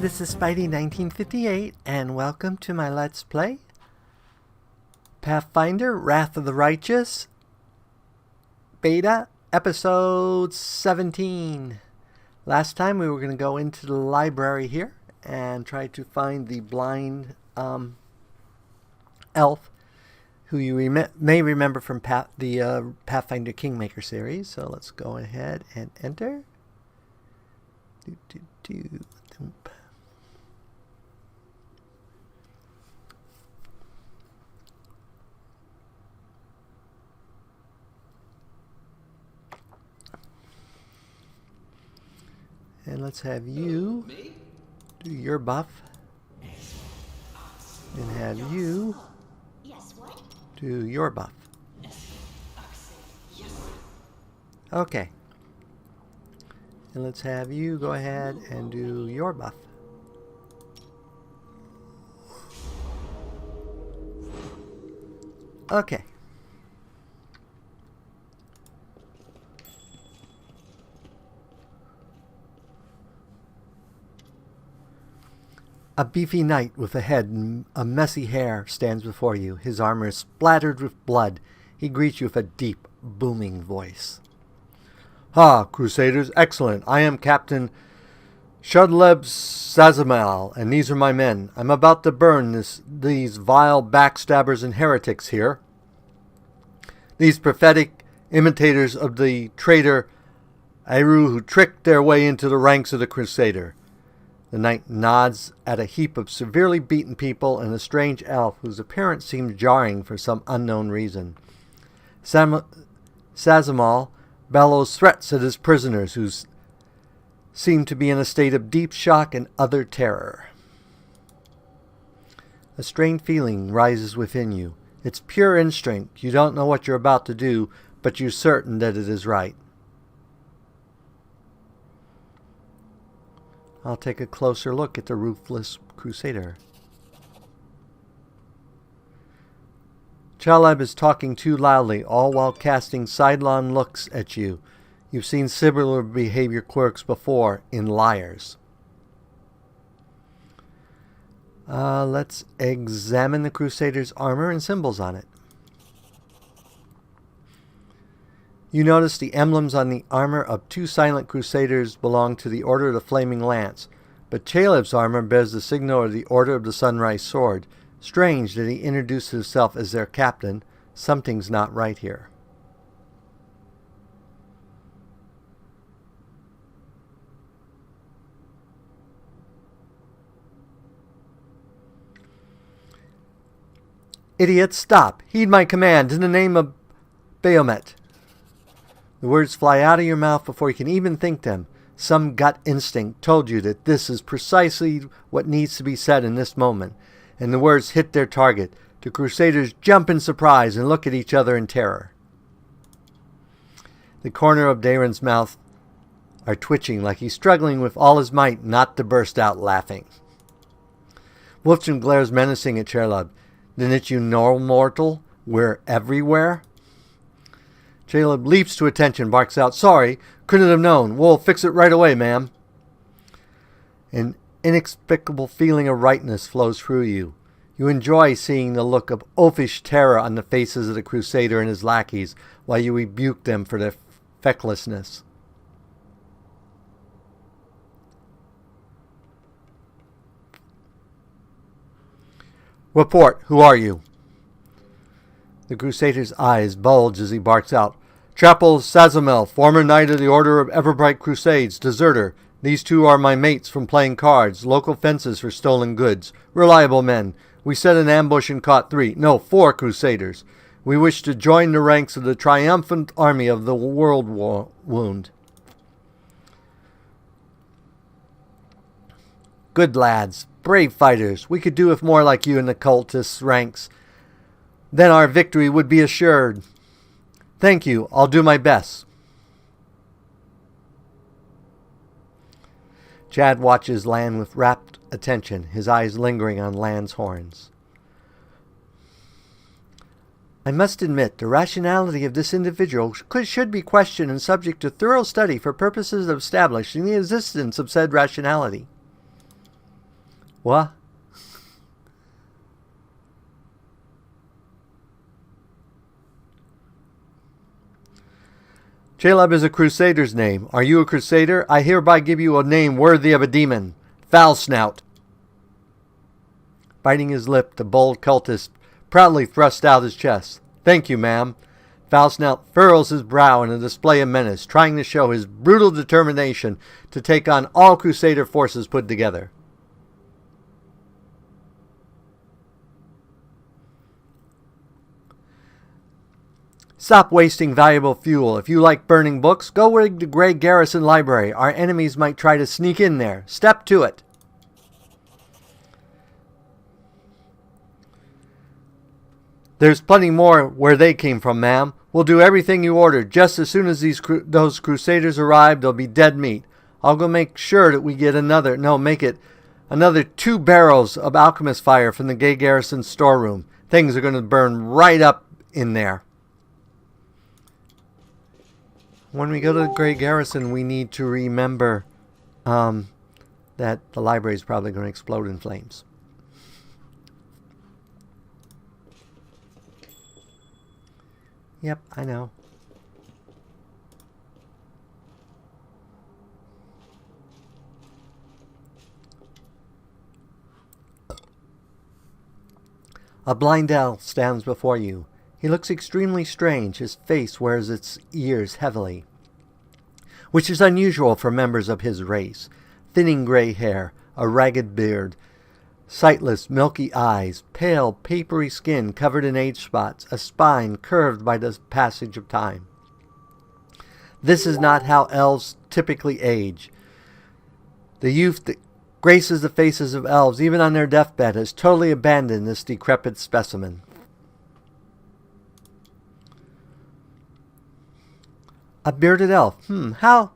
this is Spidey1958, and welcome to my Let's Play Pathfinder, Wrath of the Righteous, Beta, Episode 17. Last time we were going to go into the library here and try to find the blind elf, who you may remember from the Pathfinder Kingmaker series. So let's go ahead and enter. And let's have you do your buff, and have you do your buff. Okay. And let's have you go ahead and do your buff. Okay. A beefy knight with a head and a messy hair stands before you. His armor is splattered with blood. He greets you with a deep, booming voice. "Ah, Crusaders, excellent. I am Captain Shudleb Sazamal, and these are my men. I'm about to burn these vile backstabbers and heretics here. These prophetic imitators of the traitor Eru who tricked their way into the ranks of the Crusader." The knight nods at a heap of severely beaten people and a strange elf whose appearance seems jarring for some unknown reason. Sazamal bellows threats at his prisoners, who seem to be in a state of deep shock and utter terror. A strange feeling rises within you. It's pure instinct. You don't know what you're about to do, but you're certain that it is right. I'll take a closer look at the ruthless Crusader. Chaleb is talking too loudly, all while casting sidelong looks at you. You've seen similar behavior quirks before in liars. Let's examine the Crusader's armor and symbols on it. You notice the emblems on the armor of two silent Crusaders belong to the Order of the Flaming Lance, but Chaleb's armor bears the signal of the Order of the Sunrise Sword. Strange that he introduced himself as their captain. Something's not right here. Idiot, stop! Heed my command in the name of Bahamut. The words fly out of your mouth before you can even think them. Some gut instinct told you that this is precisely what needs to be said in this moment, and the words hit their target. The Crusaders jump in surprise and look at each other in terror. The corner of Daron's mouth are twitching like he's struggling with all his might not to burst out laughing. Wolfson glares menacing at Chaleb. Didn't you know, mortal? We're everywhere? Chaleb leaps to attention, barks out, "Sorry, couldn't have known. We'll fix it right away, ma'am." An inexplicable feeling of rightness flows through you. You enjoy seeing the look of oafish terror on the faces of the Crusader and his lackeys, while you rebuke them for their fecklessness. "Report, who are you?" The Crusader's eyes bulge as he barks out, "Chapel Sazamel, former knight of the Order of Everbright Crusades, deserter. These two are my mates from playing cards, local fences for stolen goods. Reliable men. We set an ambush and caught 4 Crusaders. We wish to join the ranks of the triumphant army of the World Wound." "Good lads, brave fighters. We could do with more like you in the cultists' ranks. Then our victory would be assured. Thank you. I'll do my best." Chad watches Lan with rapt attention, his eyes lingering on Lan's horns. "I must admit, the rationality of this individual should be questioned and subject to thorough study for purposes of establishing the existence of said rationality." What? Caleb is a crusader's name. Are you a crusader? I hereby give you a name worthy of a demon. Foul Snout. Biting his lip, the bold cultist proudly thrust out his chest. Thank you, ma'am. Foul Snout furrows his brow in a display of menace, trying to show his brutal determination to take on all crusader forces put together. Stop wasting valuable fuel. If you like burning books, go rig the Grey Garrison Library. Our enemies might try to sneak in there. Step to it. There's plenty more where they came from, ma'am. We'll do everything you ordered. Just as soon as those crusaders arrive, they'll be dead meat. I'll go make sure that we get another 2 barrels of alchemist fire from the Grey Garrison storeroom. Things are going to burn right up in there. When we go to the Grey Garrison, we need to remember that the library is probably going to explode in flames. Yep, I know. A blind elf stands before you. He looks extremely strange. His face wears its ears heavily, which is unusual for members of his race. Thinning gray hair, a ragged beard, sightless, milky eyes, pale, papery skin covered in age spots, a spine curved by the passage of time. This is not how elves typically age. The youth that graces the faces of elves, even on their deathbed, has totally abandoned this decrepit specimen. A bearded elf. How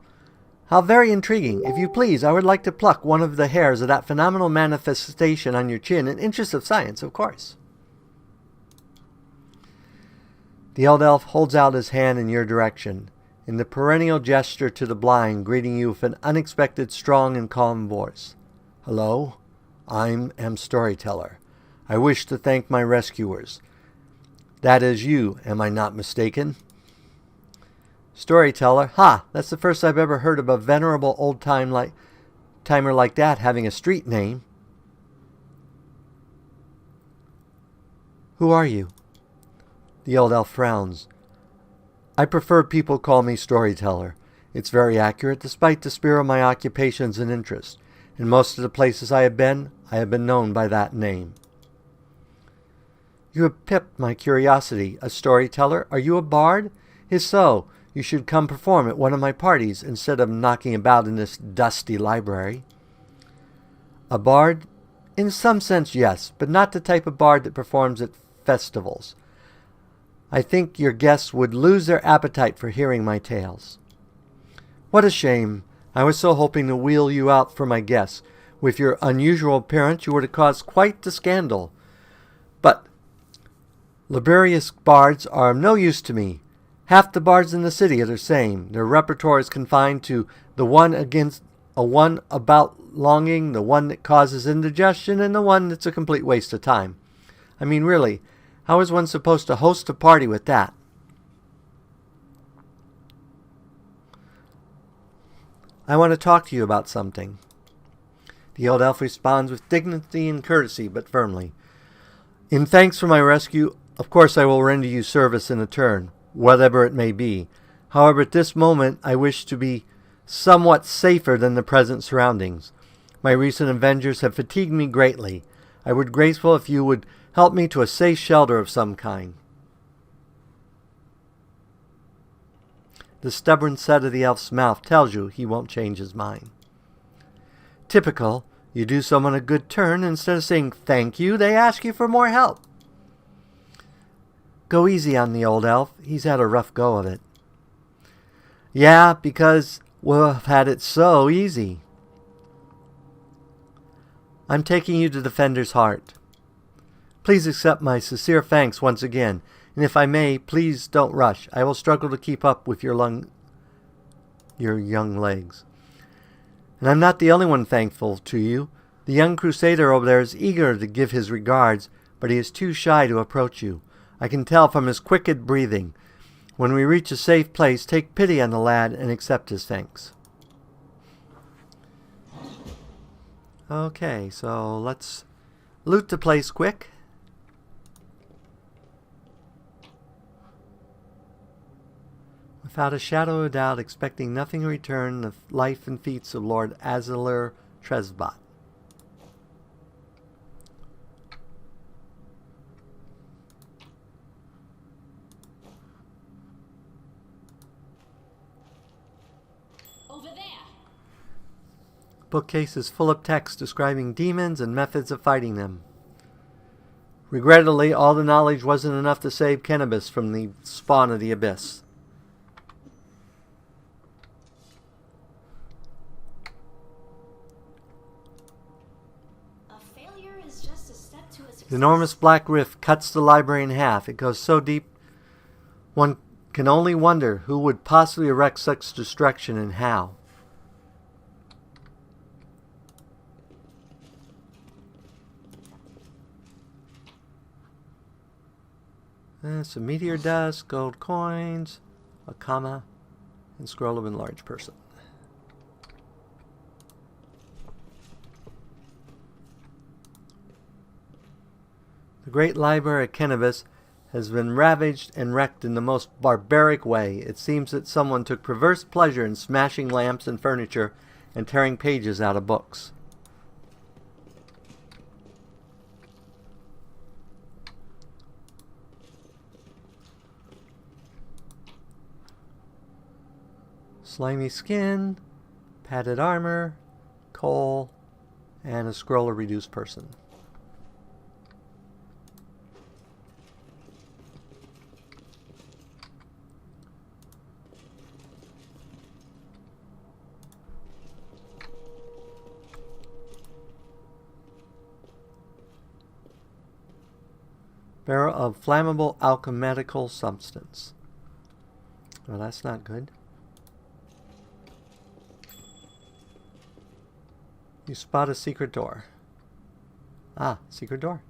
very intriguing. If you please, I would like to pluck one of the hairs of that phenomenal manifestation on your chin, in interest of science, of course. The old elf holds out his hand in your direction, in the perennial gesture to the blind, greeting you with an unexpected, strong, and calm voice. Hello, I am Storyteller. I wish to thank my rescuers. That is you, am I not mistaken? Storyteller. Ha! That's the first I've ever heard of a venerable old-timer like that having a street name. Who are you? The old elf frowns. I prefer people call me Storyteller. It's very accurate, despite the spirit of my occupations and interests. In most of the places I have been known by that name. You have piqued my curiosity. A storyteller? Are you a bard? If so, you should come perform at one of my parties instead of knocking about in this dusty library. A bard? In some sense, yes, but not the type of bard that performs at festivals. I think your guests would lose their appetite for hearing my tales. What a shame. I was so hoping to wheel you out for my guests. With your unusual appearance, you would have caused quite the scandal. But laborious bards are of no use to me. Half the bards in the city are the same. Their repertoire is confined to the one about longing, the one that causes indigestion, and the one that's a complete waste of time. I mean, really, how is one supposed to host a party with that? I want to talk to you about something. The old elf responds with dignity and courtesy, but firmly. In thanks for my rescue, of course I will render you service in return, whatever it may be. However, at this moment I wish to be somewhat safer than the present surroundings. My recent adventures have fatigued me greatly. I would be grateful if you would help me to a safe shelter of some kind. The stubborn set of the elf's mouth tells you he won't change his mind. Typical. You do someone a good turn, instead of saying thank you, they ask you for more help. Go easy on the old elf. He's had a rough go of it. Yeah, because we'll have had it so easy. I'm taking you to Defender's Heart. Please accept my sincere thanks once again, and if I may, please don't rush. I will struggle to keep up with your young legs. And I'm not the only one thankful to you. The young crusader over there is eager to give his regards, but he is too shy to approach you. I can tell from his quickened breathing. When we reach a safe place, take pity on the lad and accept his thanks. Okay, so let's loot the place quick. Without a shadow of doubt, expecting nothing in return, the life and feats of Lord Aziler Tresbot. Over there. Bookcase is full of text describing demons and methods of fighting them. Regrettably, all the knowledge wasn't enough to save cannabis from the spawn of the abyss. The enormous black rift cuts the library in half. It goes so deep, one can only wonder who would possibly erect such destruction and how. Some meteor dust, gold coins, a comma, and scroll of enlarged person. The great library at Kennevis has been ravaged and wrecked in the most barbaric way. It seems that someone took perverse pleasure in smashing lamps and furniture and tearing pages out of books. Slimy skin, padded armor, coal, and a scroll of reduced person. Barrel of flammable alchemical substance. Well, that's not good. You spot a secret door. Ah, secret door.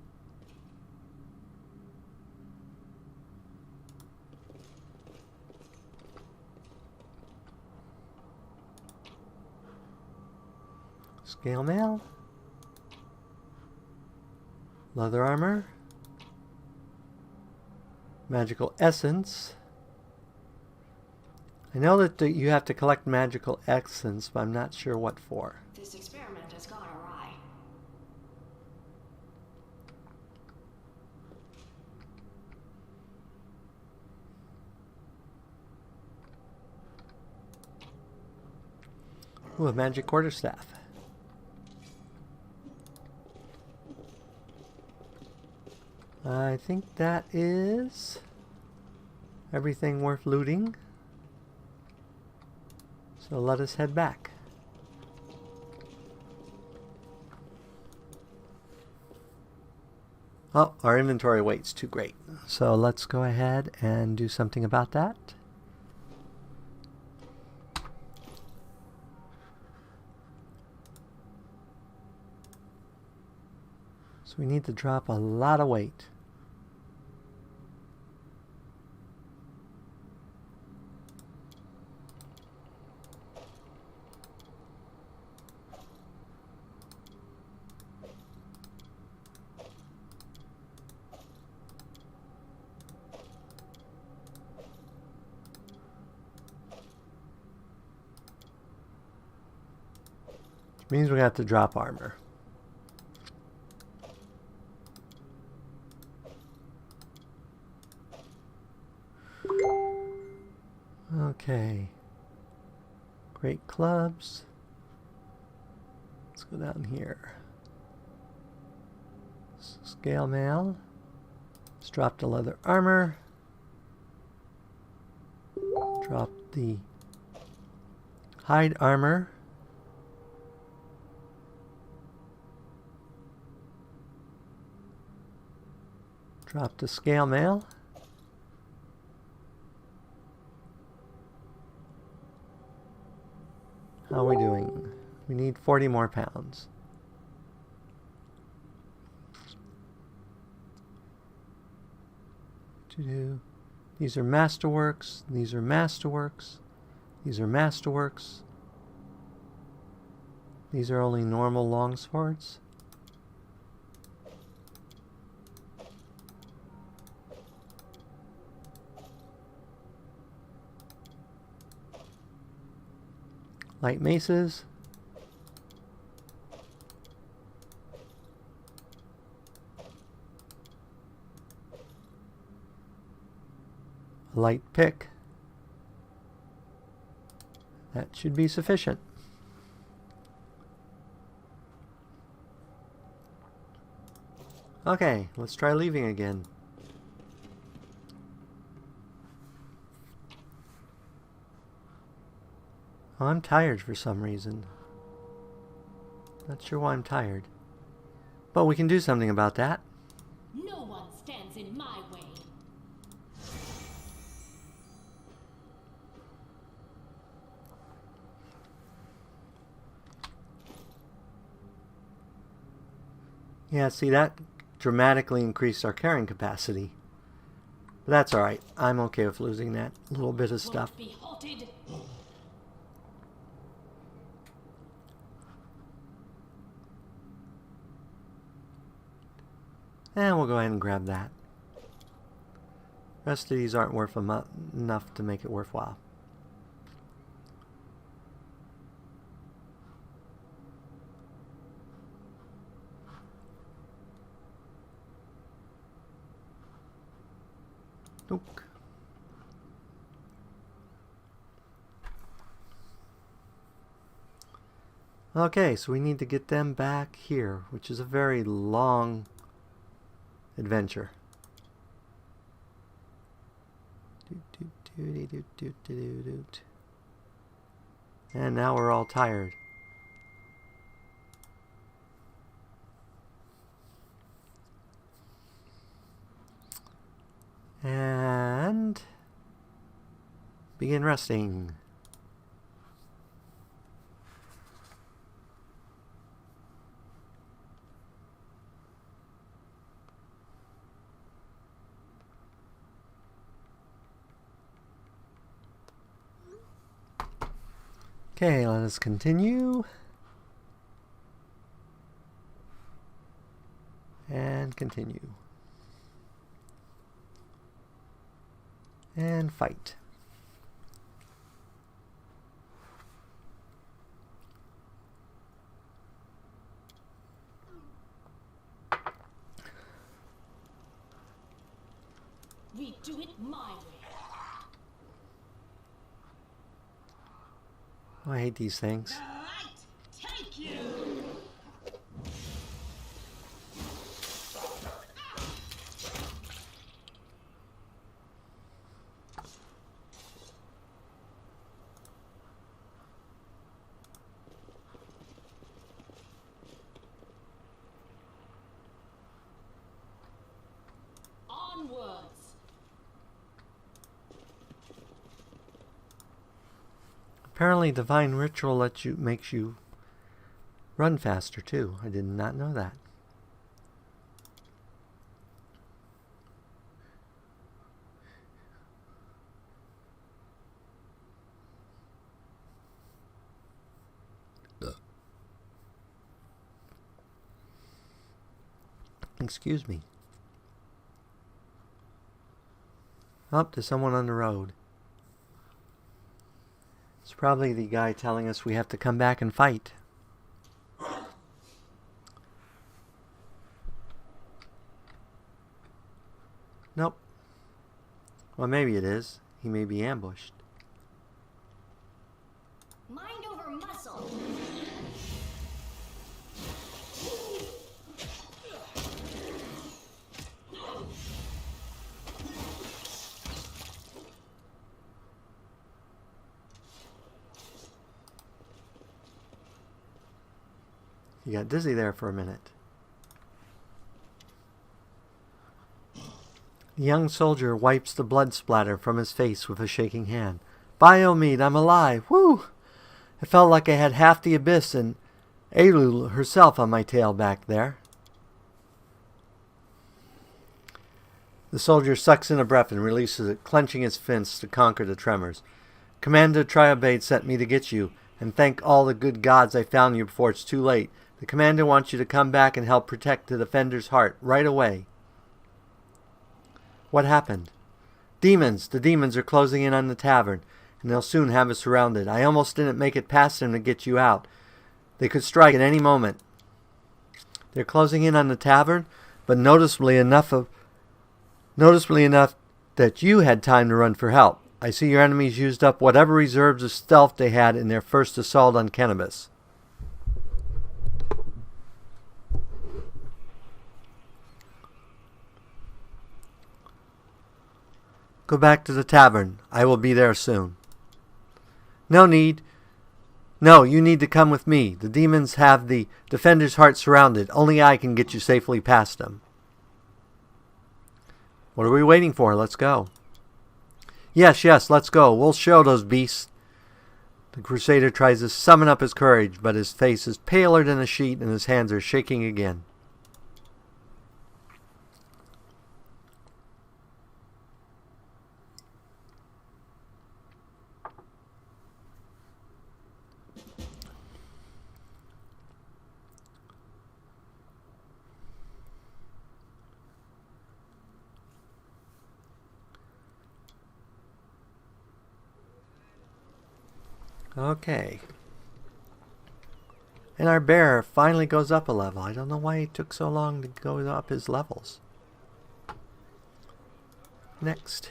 Scale mail. Leather armor. Magical essence. I know that you have to collect magical essence, but I'm not sure what for. This experiment has gone awry. Ooh, a magic quarterstaff. I think that is everything worth looting. So let us head back. Oh, our inventory weight's too great. So let's go ahead and do something about that. So we need to drop a lot of weight. Means we have to drop armor. Okay. Great clubs. Let's go down here. Scale mail. Let's drop the leather armor. Drop the hide armor. Drop the scale mail. How are we doing? We need 40 more pounds. These are masterworks. These are masterworks. These are masterworks. These are only normal longswords. Light maces. A light pick. That should be sufficient. Okay, let's try leaving again. Oh, I'm tired for some reason. Not sure why I'm tired. But we can do something about that. No one stands in my way. Yeah, see, that dramatically increased our carrying capacity. But that's alright. I'm okay with losing that little bit of stuff. Won't be halted. And we'll go ahead and grab that. The rest of these aren't worth enough to make it worthwhile. Nope. Okay, so we need to get them back here, which is a very long adventure. And now we're all tired. And begin resting. Okay, let us continue. And continue. And fight. We do it my way. Oh, I hate these things. Right, take you. Onwards. Apparently divine ritual makes you run faster too. I did not know that. Excuse me. Up to someone on the road. It's probably the guy telling us we have to come back and fight. Nope. Well, maybe it is. He may be ambushed. Mind over muscle. He got dizzy there for a minute. The young soldier wipes the blood splatter from his face with a shaking hand. Biomeat, I'm alive! Woo! It felt like I had half the abyss and Elu herself on my tail back there. The soldier sucks in a breath and releases it, clenching his fists to conquer the tremors. Commander Triobade sent me to get you, and thank all the good gods I found you before it's too late. The commander wants you to come back and help protect the defender's heart right away. What happened? Demons! The demons are closing in on the tavern, and they'll soon have us surrounded. I almost didn't make it past them to get you out. They could strike at any moment. They're closing in on the tavern, but noticeably enough that you had time to run for help. I see your enemies used up whatever reserves of stealth they had in their first assault on Cannabis. Go back to the tavern. I will be there soon. No need. No, you need to come with me. The demons have the defender's heart surrounded. Only I can get you safely past them. What are we waiting for? Let's go. Yes, let's go. We'll show those beasts. The Crusader tries to summon up his courage, but his face is paler than a sheet and his hands are shaking again. Okay. And our bear finally goes up a level. I don't know why it took so long to go up his levels. Next.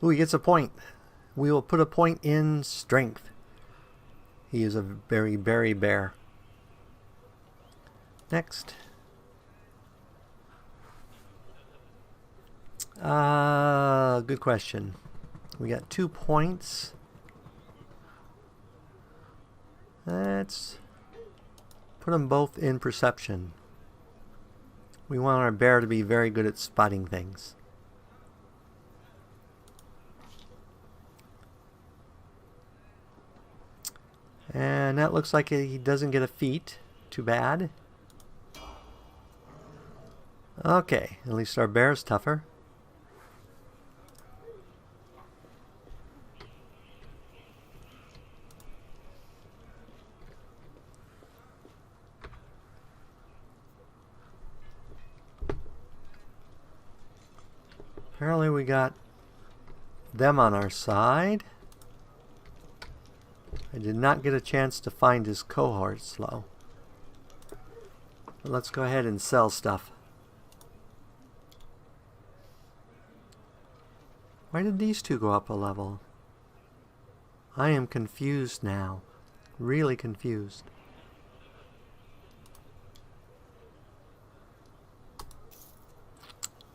Ooh, he gets a point. We will put a point in strength. He is a very berry bear. Next. Good question. We got 2 points. Let's put them both in perception. We want our bear to be very good at spotting things. And that looks like he doesn't get a feat. Too bad. Okay, at least our bear's tougher. Apparently we got them on our side. I did not get a chance to find his cohorts though. But let's go ahead and sell stuff. Why did these two go up a level? I am confused now. Really confused.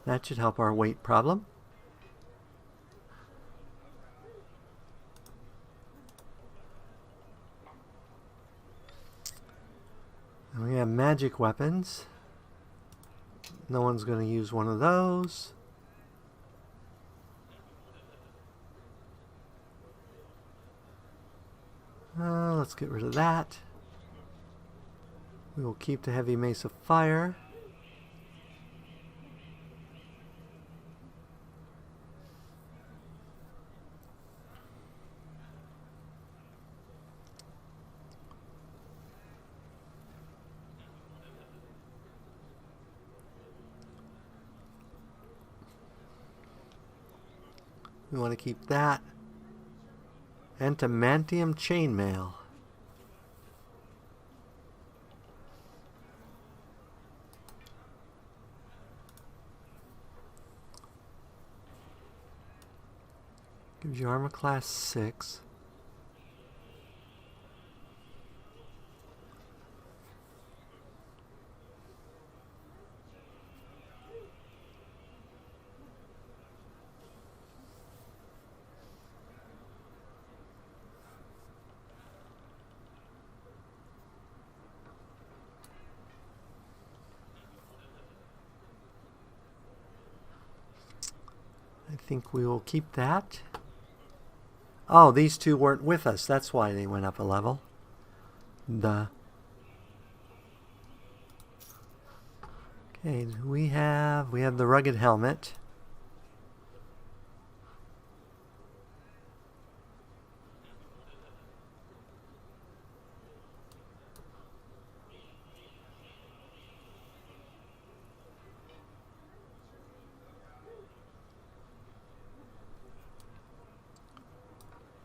That should help our weight problem. And we have magic weapons. No one's going to use one of those. Let's get rid of that. We will keep the heavy mace of fire. We want to keep that. Adamantium chainmail. Gives you armor class 6. I think we will keep that. Oh, these two weren't with us. That's why they went up a level. Okay, Okay, we have the rugged helmet.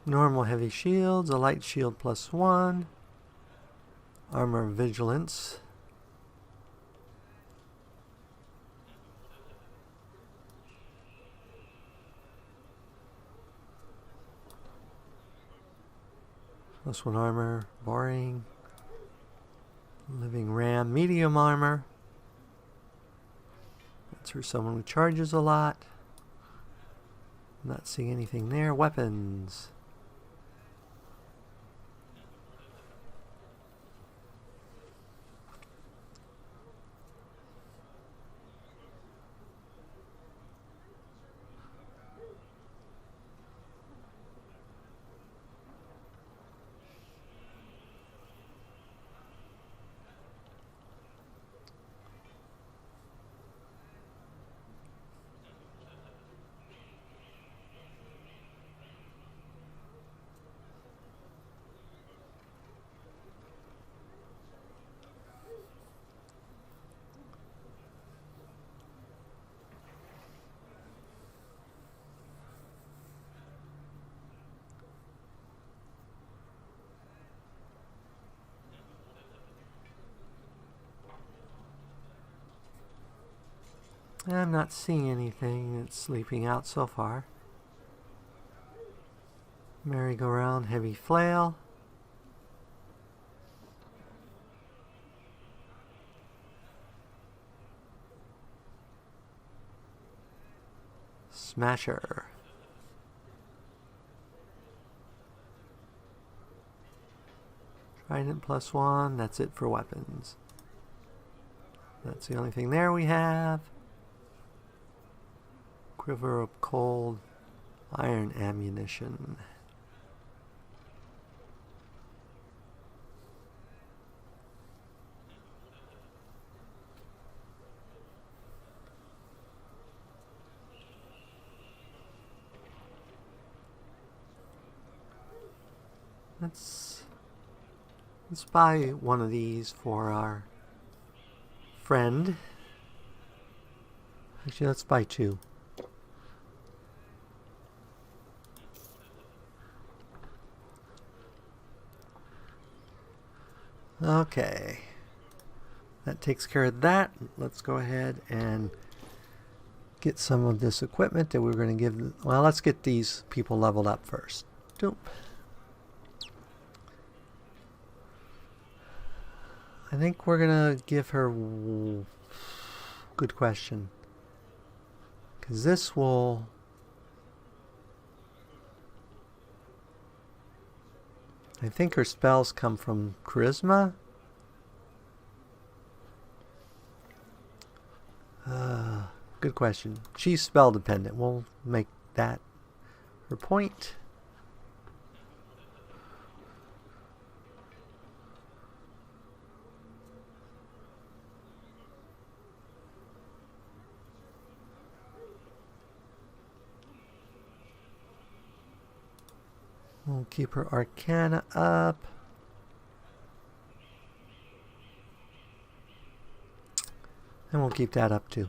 Normal heavy shields, a light shield +1, armor of vigilance. +1 armor, boring, living ram, medium armor. That's for someone who charges a lot. Not seeing anything there. Weapons. I'm not seeing anything that's sleeping out so far. Merry-go-round, heavy flail. Smasher. Trident +1, that's it for weapons. That's the only thing there we have. Quiver of cold iron ammunition. Let's buy one of these for our friend. Actually, let's buy 2. Okay. That takes care of that. Let's go ahead and get some of this equipment that we're going to give. Well, let's get these people leveled up first. Doop. I think we're going to give her... Good question. Because this will... I think her spells come from charisma. Good question. She's spell dependent. We'll make that her point. We'll keep her Arcana up. And we'll keep that up too.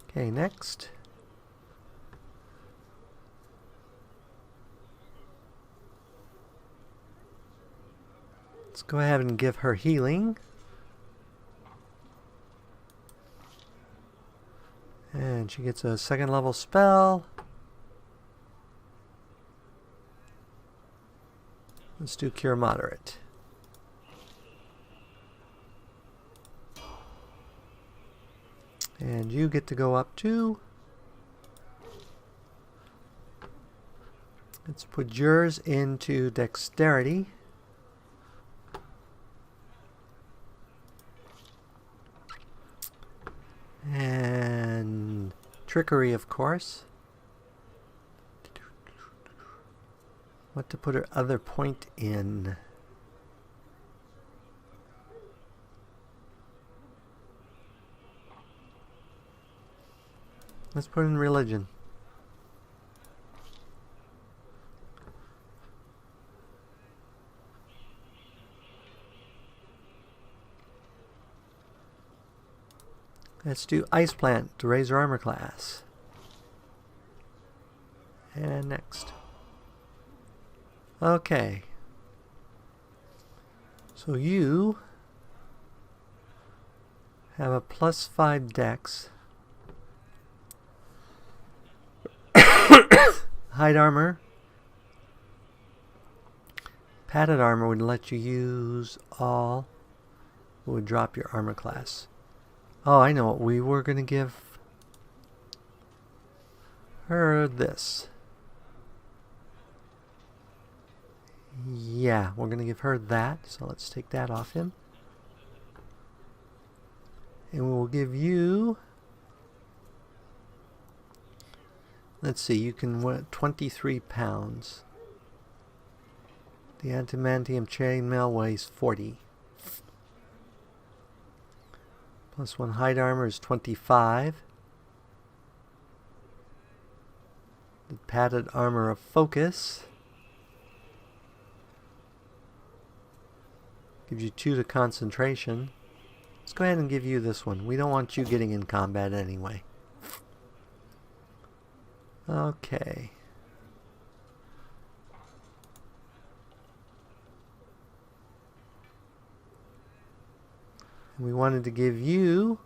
Okay, next. Let's go ahead and give her healing. And she gets a 2nd level spell. Let's do Cure Moderate. And you get to go up too. Let's put yours into Dexterity. And Trickery, of course. What to put her other point in? Let's put in religion. Let's do ice plant to raise our armor class. And next. Okay. So you have a +5 dex. Hide armor. Padded armor would let you use all. It would drop your armor class. Oh, I know what we were going to give her. This. Yeah, we're going to give her that. So let's take that off him. And we will give you... Let's see, you can weigh 23 pounds. The adamantium chainmail weighs 40. +1 hide armor is 25. The padded armor of focus gives you 2 to concentration. Let's go ahead and give you this one. We don't want you getting in combat anyway. Okay. We wanted to give you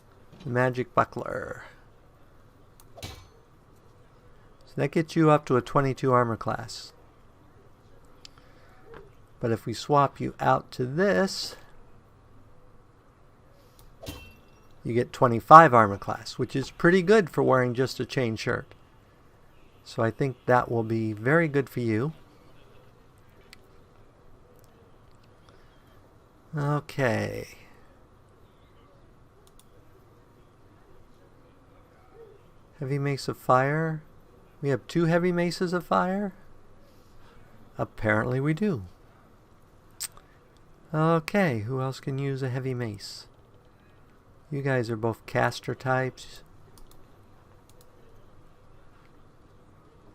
the magic buckler. So that gets you up to a 22 armor class. But if we swap you out to this, you get 25 armor class, which is pretty good for wearing just a chain shirt. So I think that will be very good for you. Okay. Heavy mace of fire. We have 2 heavy maces of fire? Apparently we do. Okay, who else can use a heavy mace? You guys are both caster types.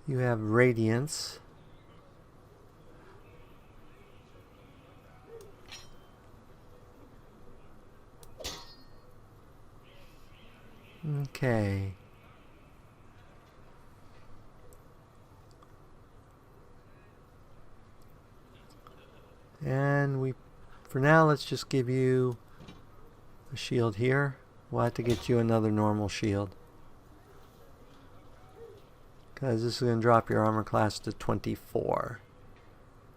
You have radiance. Okay. And for now, let's just give you a shield here. We'll have to get you another normal shield, because this is going to drop your armor class to 24.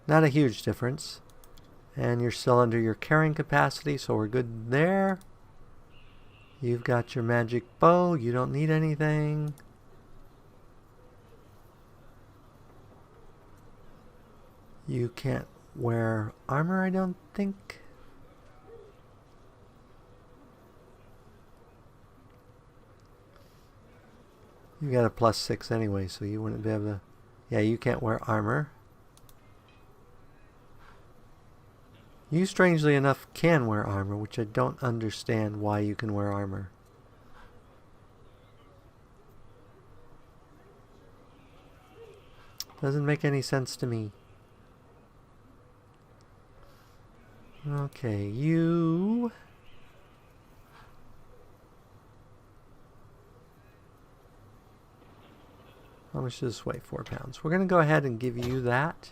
Not a huge difference. And you're still under your carrying capacity, so we're good there. You've got your magic bow. You don't need anything. You can't wear armor, I don't think. You got a +6 anyway, so you wouldn't be able to... Yeah, you can't wear armor. You, strangely enough, can wear armor, which I don't understand why you can wear armor. Doesn't make any sense to me. Okay, you... How much does this weigh? 4 pounds. We're going to go ahead and give you that.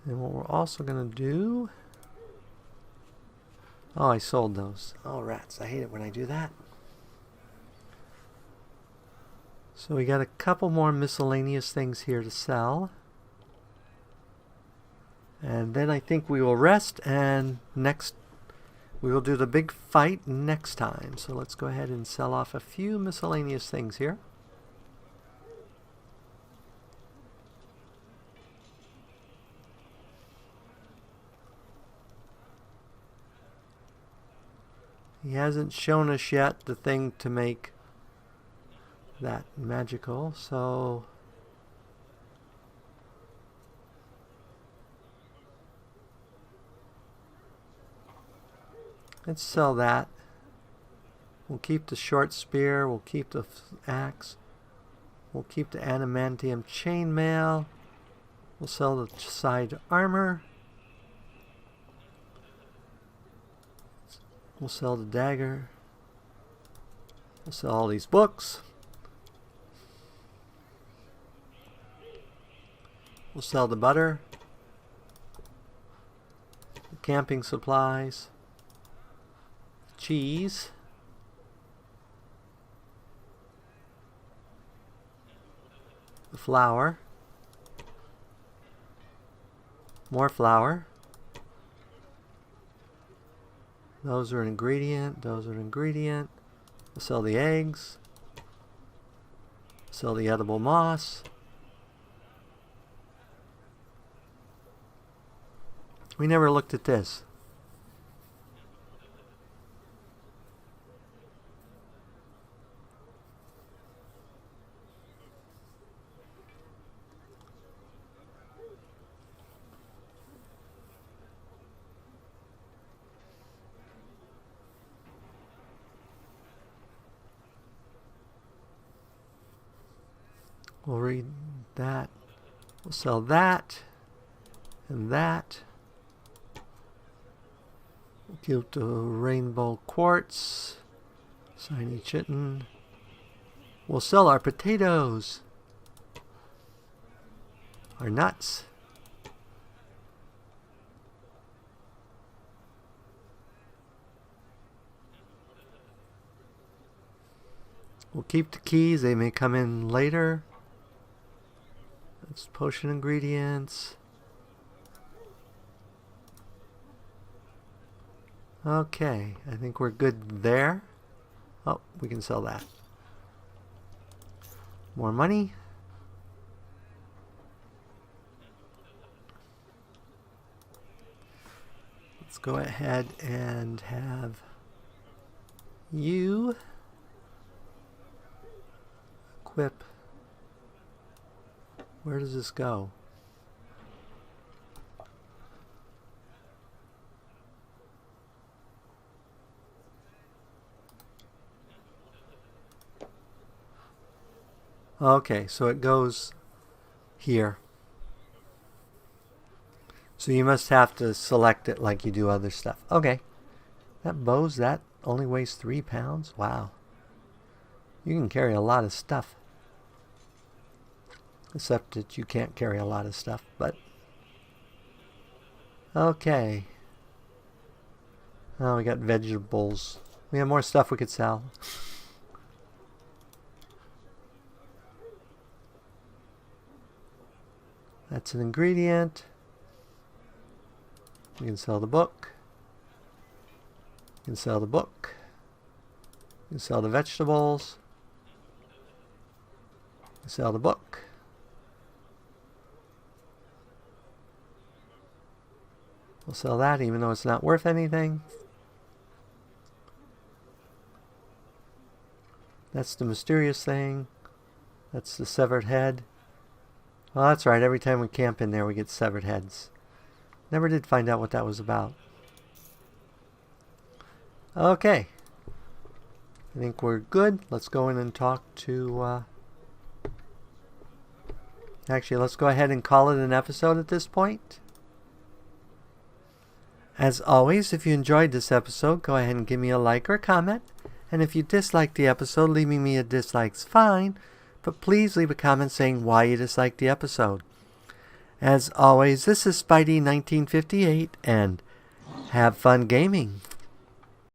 And what we're also going to do... Oh, I sold those. Oh, rats. I hate it when I do that. So we got a couple more miscellaneous things here to sell. And then I think we will rest, and next we will do the big fight next time. So let's go ahead and sell off a few miscellaneous things here. He hasn't shown us yet the thing to make that magical, so... Let's sell that. We'll keep the short spear. We'll keep the axe. We'll keep the adamantium chainmail. We'll sell the side armor. We'll sell the dagger. We'll sell all these books. We'll sell the butter. The camping supplies. Cheese. The flour. More flour. Those are an ingredient. Those are an ingredient. We'll sell the eggs. Sell the edible moss. We never looked at this. We'll read that. We'll sell that and that. We'll keep the rainbow quartz. Shiny chitin. We'll sell our potatoes. Our nuts. We'll keep the keys. They may come in later. That's potion ingredients. Okay, I think we're good there. Oh, we can sell that. More money. Let's go ahead and have you equip. Where does this go? Okay, so it goes here. So you must have to select it like you do other stuff. Okay. That bow's that only weighs 3 pounds? Wow. You can carry a lot of stuff. Except that you can't carry a lot of stuff, but... Okay. Oh, we got vegetables. We have more stuff we could sell. That's an ingredient. We can sell the book. We can sell the book. We can sell the vegetables. We can sell the book. We'll sell that even though it's not worth anything. That's the mysterious thing. That's the severed head. Well, that's right. Every time we camp in there, we get severed heads. Never did find out what that was about. Okay. I think we're good. Let's go in and talk to... Actually, let's go ahead and call it an episode at this point. As always, if you enjoyed this episode, go ahead and give me a like or a comment. And if you disliked the episode, leaving me a dislike's fine. But please leave a comment saying why you disliked the episode. As always, this is Spidey 1958, and have fun gaming.